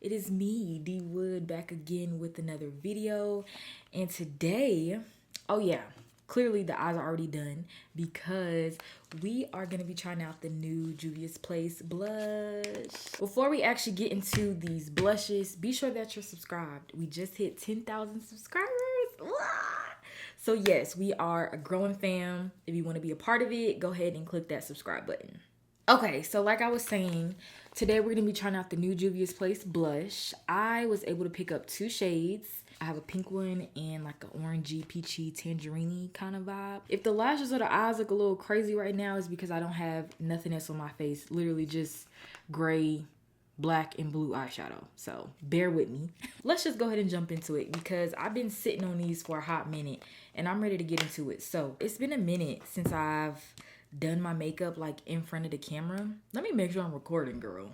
It is me, D Wood, back again with another video. And today, oh yeah, clearly the eyes are already done because we are going to be trying out the new JUVIA'S Place blush. Before we actually get into these blushes, be sure that you're subscribed. We just hit 10,000 subscribers. So yes, we are a growing fam. If you want to be a part of it, go ahead and click that subscribe button. Okay, so like I was saying, today we're going to be trying out the new JUVIA'S Place blush. I was able to pick up two shades. I have a pink one and like an orangey, peachy, tangerine kind of vibe. If the lashes or the eyes look a little crazy right now, it's because I don't have nothing else on my face. Literally just gray, black, and blue eyeshadow. So bear with me. Let's just go ahead and jump into it because I've been sitting on these for a hot minute and I'm ready to get into it. So it's been a minute since I've done my makeup like in front of the camera. Let me make sure I'm recording, girl.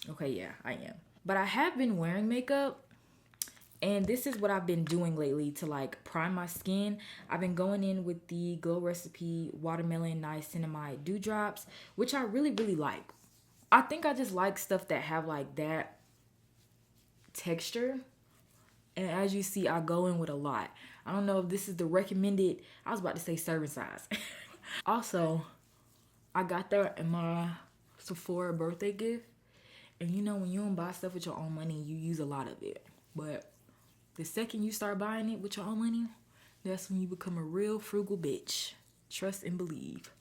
Okay, yeah, I am. But I have been wearing makeup and this is what I've been doing lately to like prime my skin. I've been going in with the Glow Recipe Watermelon Niacinamide Dewdrops, which I really, really like. I think I just like stuff that have like that texture. And as you see, I go in with a lot. I don't know if this is the recommended, I was about to say serving size. Also, I got that in my Sephora birthday gift. And you know, when you don't buy stuff with your own money, you use a lot of it. But the second you start buying it with your own money, that's when you become a real frugal bitch. Trust and believe.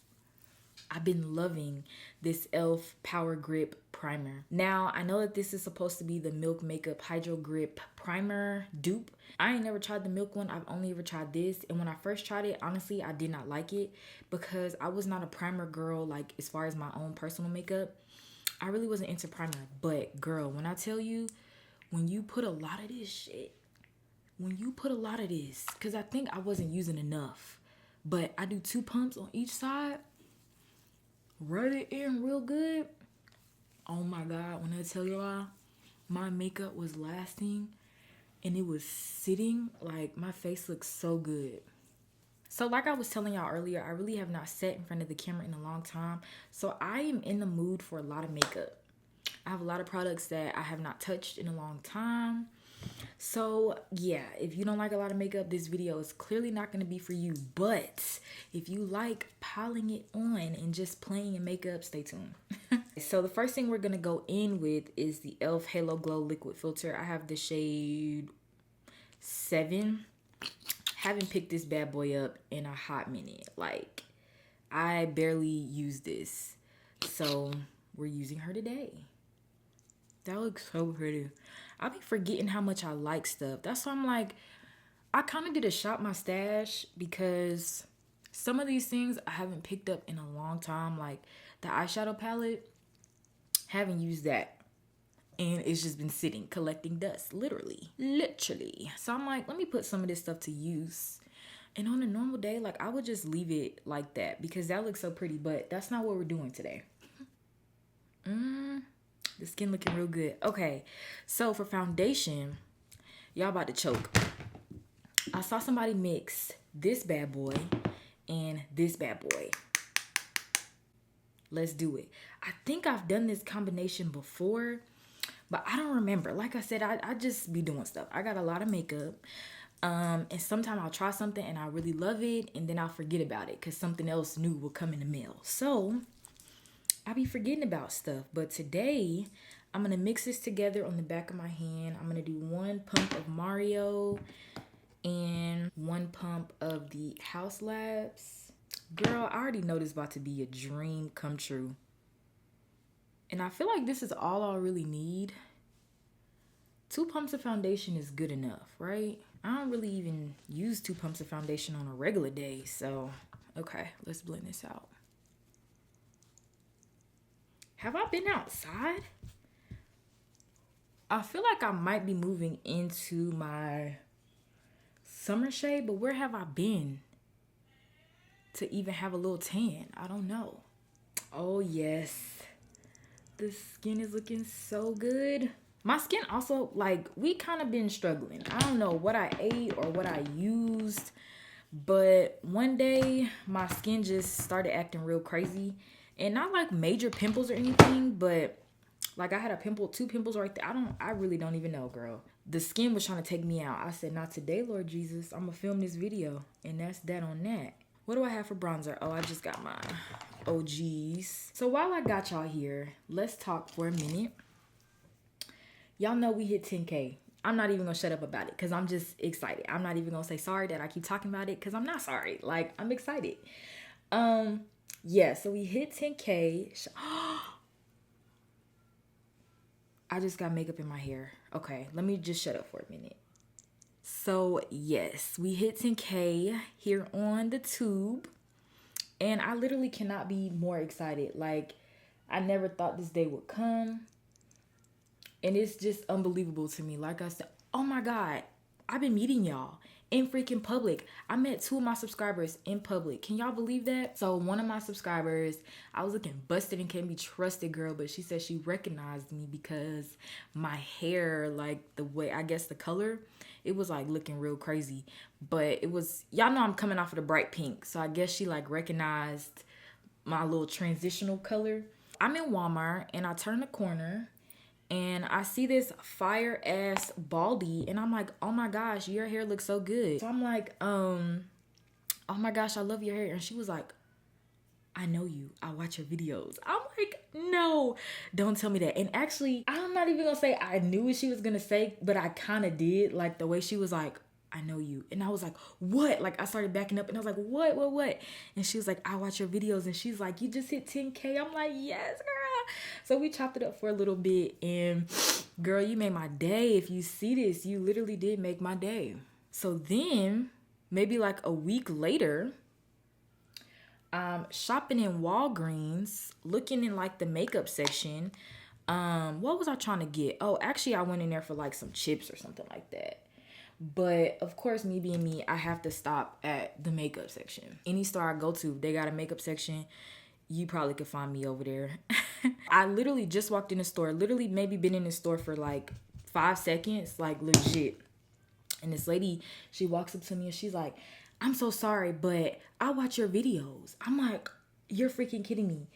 I've been loving this e.l.f. Power Grip Primer. Now, I know that this is supposed to be the Milk Makeup Hydro Grip Primer dupe. I ain't never tried the Milk one. I've only ever tried this. And when I first tried it, honestly, I did not like it because I was not a primer girl, like as far as my own personal makeup. I really wasn't into primer. But girl, when I tell you, when you put a lot of this shit, because I think I wasn't using enough, but I do 2 pumps on each side, rub it in real good. Oh my God, when I tell y'all, my makeup was lasting and it was sitting, like my face looks so good. So like I was telling y'all earlier, I really have not sat in front of the camera in a long time. So I am in the mood for a lot of makeup. I have a lot of products that I have not touched in a long time. So yeah, if you don't like a lot of makeup, this video is clearly not going to be for you. But if you like piling it on and just playing in makeup, stay tuned. So the first thing we're going to go in with is the e.l.f. Halo Glow Liquid Filter. I have the shade 7. Haven't picked this bad boy up in a hot minute. Like, I barely use this. So we're using her today. That looks so pretty. I be forgetting how much I like stuff. That's why I'm like, I kind of did a shop my stash because some of these things I haven't picked up in a long time. Like the eyeshadow palette, haven't used that. And it's just been sitting, collecting dust, literally. So I'm like, let me put some of this stuff to use. And on a normal day, like I would just leave it like that because that looks so pretty. But that's not what we're doing today. The skin looking real good. Okay, so for foundation, y'all about to choke. I saw somebody mix this bad boy and this bad boy. Let's do it. I think I've done this combination before, but I don't remember. Like I said, I just be doing stuff. I got a lot of makeup. And sometimes I'll try something and I really love it and then I'll forget about it because something else new will come in the mail. So I be forgetting about stuff, but today I'm gonna mix this together on the back of my hand. I'm gonna do 1 pump of Mario and 1 pump of the Haus Labs. Girl, I already know this is about to be a dream come true. And I feel like this is all I really need. 2 pumps of foundation is good enough, right? I don't really even use 2 pumps of foundation on a regular day, so okay, let's blend this out. Have I been outside? I feel like I might be moving into my summer shade, but where have I been to even have a little tan? I don't know. Oh yes, the skin is looking so good. My skin also, like, we kind of been struggling. I don't know what I ate or what I used, but one day my skin just started acting real crazy. And not like major pimples or anything, but Like I had a pimple, 2 pimples right there. I really don't even know, girl. The skin was trying to take me out. I said, not today, Lord Jesus. I'm gonna film this video. And that's that on that. What do I have for bronzer? Oh, I just got my OGs. So while I got y'all here, let's talk for a minute. Y'all know we hit 10K. I'm not even gonna shut up about it because I'm just excited. I'm not even gonna say sorry that I keep talking about it because I'm not sorry. Like, I'm excited. Yeah, so we hit 10K. I just got makeup in my hair. Okay, let me just shut up for a minute. So yes, we hit 10K here on the tube. And I literally cannot be more excited. Like, I never thought this day would come. And it's just unbelievable to me. Like I said, oh my God, I've been meeting y'all in freaking public. I met 2 of my subscribers in public. Can y'all believe that? So one of my subscribers, I was looking busted and can't be trusted, girl. But she said she recognized me because my hair, like the way, I guess the color, it was like looking real crazy. But it was, y'all know I'm coming off of the bright pink. So I guess she like recognized my little transitional color. I'm in Walmart and I turn the corner and I see this fire ass baldy and I'm like, oh my gosh, your hair looks so good. So I'm like, oh my gosh, I love your hair. And she was like, I know you. I watch your videos. I'm like, no, don't tell me that. And actually, I'm not even gonna say I knew what she was gonna say, but I kind of did. Like the way she was like, I know you. And I was like, what? Like I started backing up and I was like, what? And she was like, I watch your videos. And she's like, you just hit 10K. I'm like, yes, girl. So we chopped it up for a little bit and girl, you made my day. If you see this, you literally did make my day. So then maybe like a week later, shopping in Walgreens, looking in like the makeup section. What was I trying to get? Oh, actually I went in there for like some chips or something like that. But of course, me being me, I have to stop at the makeup section. Any store I go to, they got a makeup section. You probably could find me over there. I literally just walked in the store, literally maybe been in the store for like 5 seconds, like legit. And this lady, she walks up to me and she's like, I'm so sorry, but I watch your videos. I'm like, you're freaking kidding me.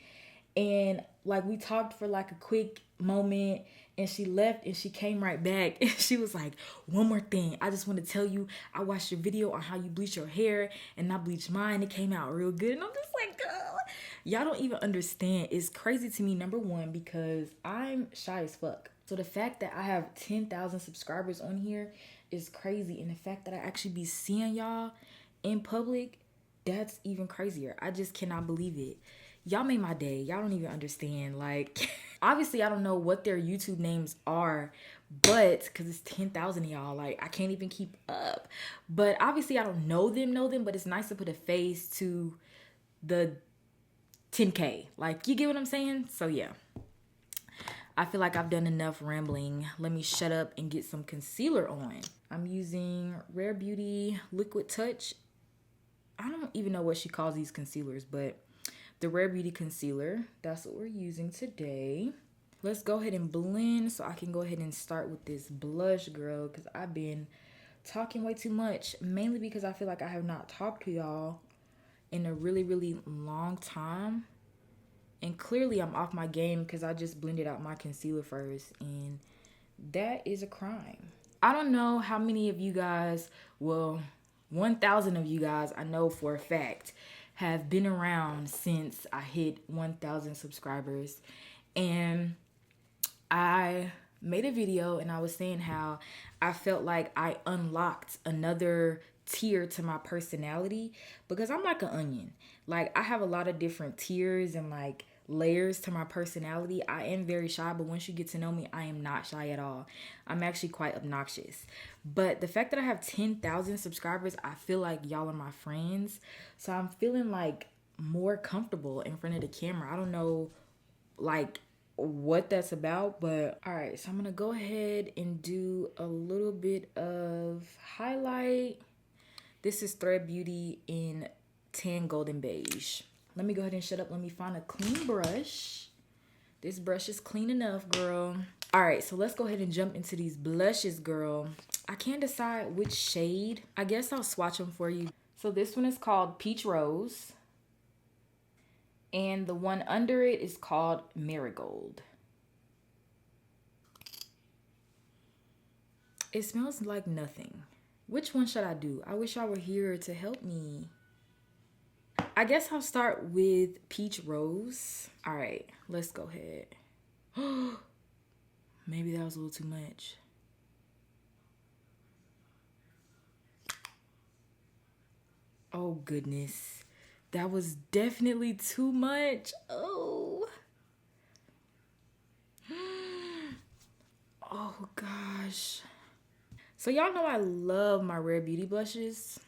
And like we talked for like a quick moment and she left and she came right back and she was like, one more thing. I just want to tell you, I watched your video on how you bleach your hair and I bleached mine. It came out real good. And I'm just like, girl, y'all don't even understand. It's crazy to me, number one, because I'm shy as fuck. So the fact that I have 10,000 subscribers on here is crazy. And the fact that I actually be seeing y'all in public, that's even crazier. I just cannot believe it. Y'all made my day. Y'all don't even understand. Like, obviously, I don't know what their YouTube names are, but because it's 10,000 of y'all, like, I can't even keep up. But obviously, I don't know them, but it's nice to put a face to the 10K. Like, you get what I'm saying? So, yeah. I feel like I've done enough rambling. Let me shut up and get some concealer on. I'm using Rare Beauty Liquid Touch. I don't even know what she calls these concealers, but the Rare Beauty concealer, that's what we're using today. Let's go ahead and blend so I can go ahead and start with this blush, girl, because I've been talking way too much, mainly because I feel like I have not talked to y'all in a really, really long time. And clearly I'm off my game because I just blended out my concealer first, and that is a crime. I don't know how many of you guys, well, 1,000 of you guys, I know for a fact, have been around since I hit 1,000 subscribers. And I made a video and I was saying how I felt like I unlocked another tier to my personality because I'm like an onion. Like, I have a lot of different tiers and like layers to my personality. I am very shy, but once you get to know me, I am not shy at all. I'm actually quite obnoxious. But the fact that I have 10,000 subscribers, I feel like y'all are my friends. So I'm feeling like more comfortable in front of the camera. I don't know like what that's about, but all right. So I'm gonna go ahead and do a little bit of highlight. This is Thread Beauty in Tan Golden Beige. Let me go ahead and shut up. Let me find a clean brush. This brush is clean enough, girl. All right, so let's go ahead and jump into these blushes, girl. I can't decide which shade. I guess I'll swatch them for you. So this one is called Peach Rose. And the one under it is called Marigold. It smells like nothing. Which one should I do? I wish y'all were here to help me. I guess I'll start with Peach Rose. All right, let's go ahead. Maybe that was a little too much. Oh goodness. That was definitely too much. Oh. Oh gosh. So y'all know I love my Rare Beauty blushes.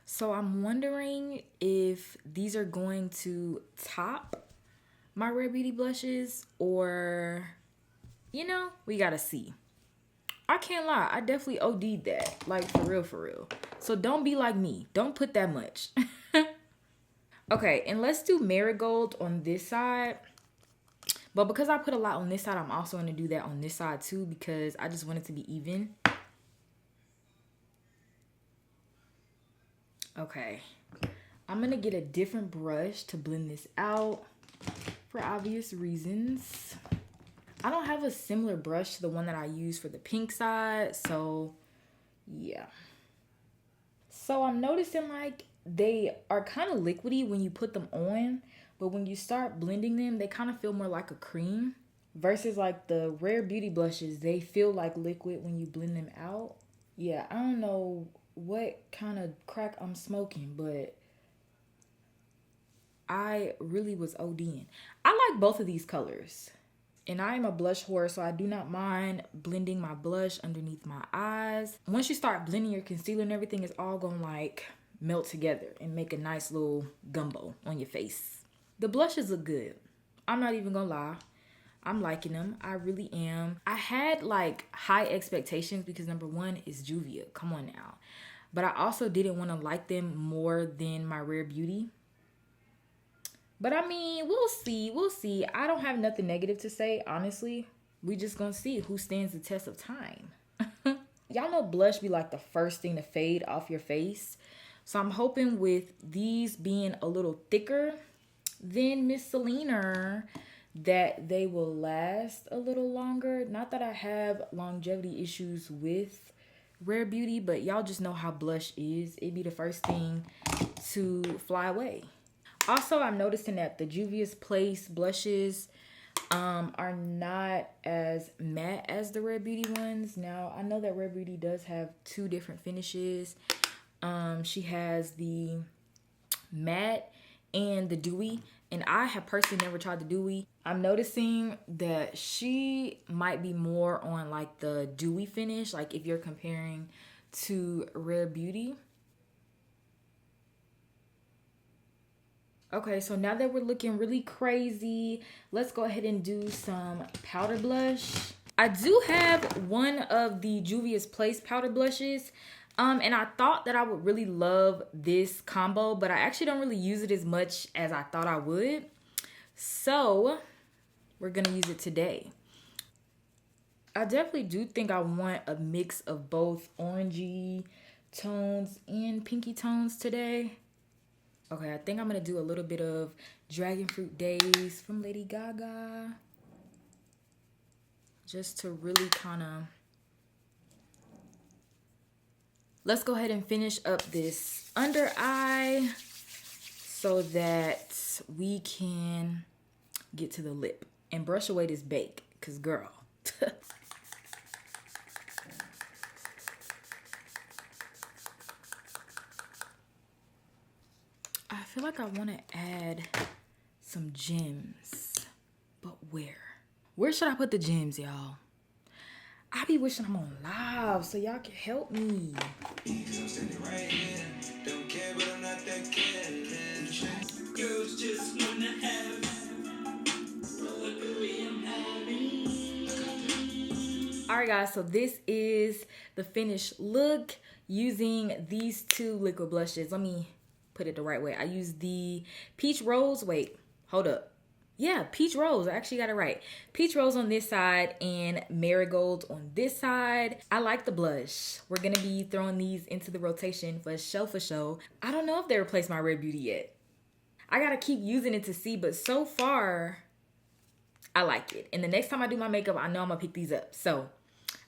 So I'm wondering if these are going to top my Rare Beauty blushes, or, you know, we gotta see. I can't lie, I definitely OD'd that, like for real, for real. So don't be like me, don't put that much. Okay, and let's do Marigold on this side. But because I put a lot on this side, I'm also gonna do that on this side too, because I just want it to be even. Okay, I'm gonna get a different brush to blend this out for obvious reasons. I don't have a similar brush to the one that I use for the pink side, so yeah. So I'm noticing like they are kind of liquidy when you put them on, but when you start blending them, they kind of feel more like a cream. Versus like the Rare Beauty blushes, they feel like liquid when you blend them out. Yeah, I don't know what kind of crack I'm smoking, but I really was ODing. I like both of these colors. And I am a blush whore, so I do not mind blending my blush underneath my eyes. Once you start blending your concealer and everything, it's all gonna like melt together and make a nice little gumbo on your face. The blushes look good. I'm not even gonna lie. I'm liking them. I really am. I had like high expectations because number one is Juvia. Come on now. But I also didn't want to like them more than my Rare Beauty. But I mean, we'll see. We'll see. I don't have nothing negative to say, honestly. We just gonna see who stands the test of time. Y'all know blush be like the first thing to fade off your face. So I'm hoping with these being a little thicker than Miss Selena that they will last a little longer. Not that I have longevity issues with Rare Beauty, but y'all just know how blush is. It be the first thing to fly away. Also, I'm noticing that the JUVIA'S Place blushes are not as matte as the Rare Beauty ones. Now, I know that Rare Beauty does have two different finishes. She has the matte and the dewy, and I have personally never tried the dewy. I'm noticing that she might be more on like the dewy finish, like if you're comparing to Rare Beauty. Okay, so now that we're looking really crazy, let's go ahead and do some powder blush. I do have one of the JUVIA'S Place powder blushes. And I thought that I would really love this combo, but I actually don't really use it as much as I thought I would. So we're gonna use it today. I definitely do think I want a mix of both orangey tones and pinky tones today. Okay, I think I'm gonna do a little bit of Dragon Fruit Days from Lady Gaga. Just to really kind of... Let's go ahead and finish up this under eye so that we can get to the lip and brush away this bake, because girl. I feel like I want to add some gems, but where? Where should I put the gems, y'all? I be wishing I'm on live so y'all can help me. Alright guys, so this is the finished look using these two liquid blushes. Let me put it the right way. I use the Peach Rose. Wait, hold up. Yeah, Peach Rose. I actually got it right. Peach Rose on this side and Marigold on this side. I like the blush. We're going to be throwing these into the rotation for show for show. I don't know if they replaced my Rare Beauty yet. I got to keep using it to see, but so far, I like it. And the next time I do my makeup, I know I'm going to pick these up. So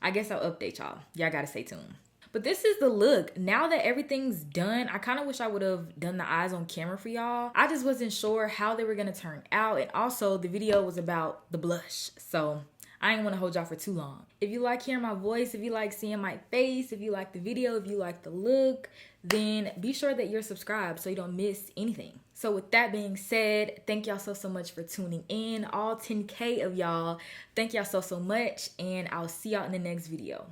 I guess I'll update y'all. Y'all gotta stay tuned. But this is the look. Now that everything's done, I kind of wish I would have done the eyes on camera for y'all. I just wasn't sure how they were gonna turn out. And also the video was about the blush. So I didn't want to hold y'all for too long. If you like hearing my voice, if you like seeing my face, if you like the video, if you like the look, then be sure that you're subscribed so you don't miss anything. So with that being said, thank y'all so much for tuning in. All 10K of y'all. Thank y'all so much. And I'll see y'all in the next video.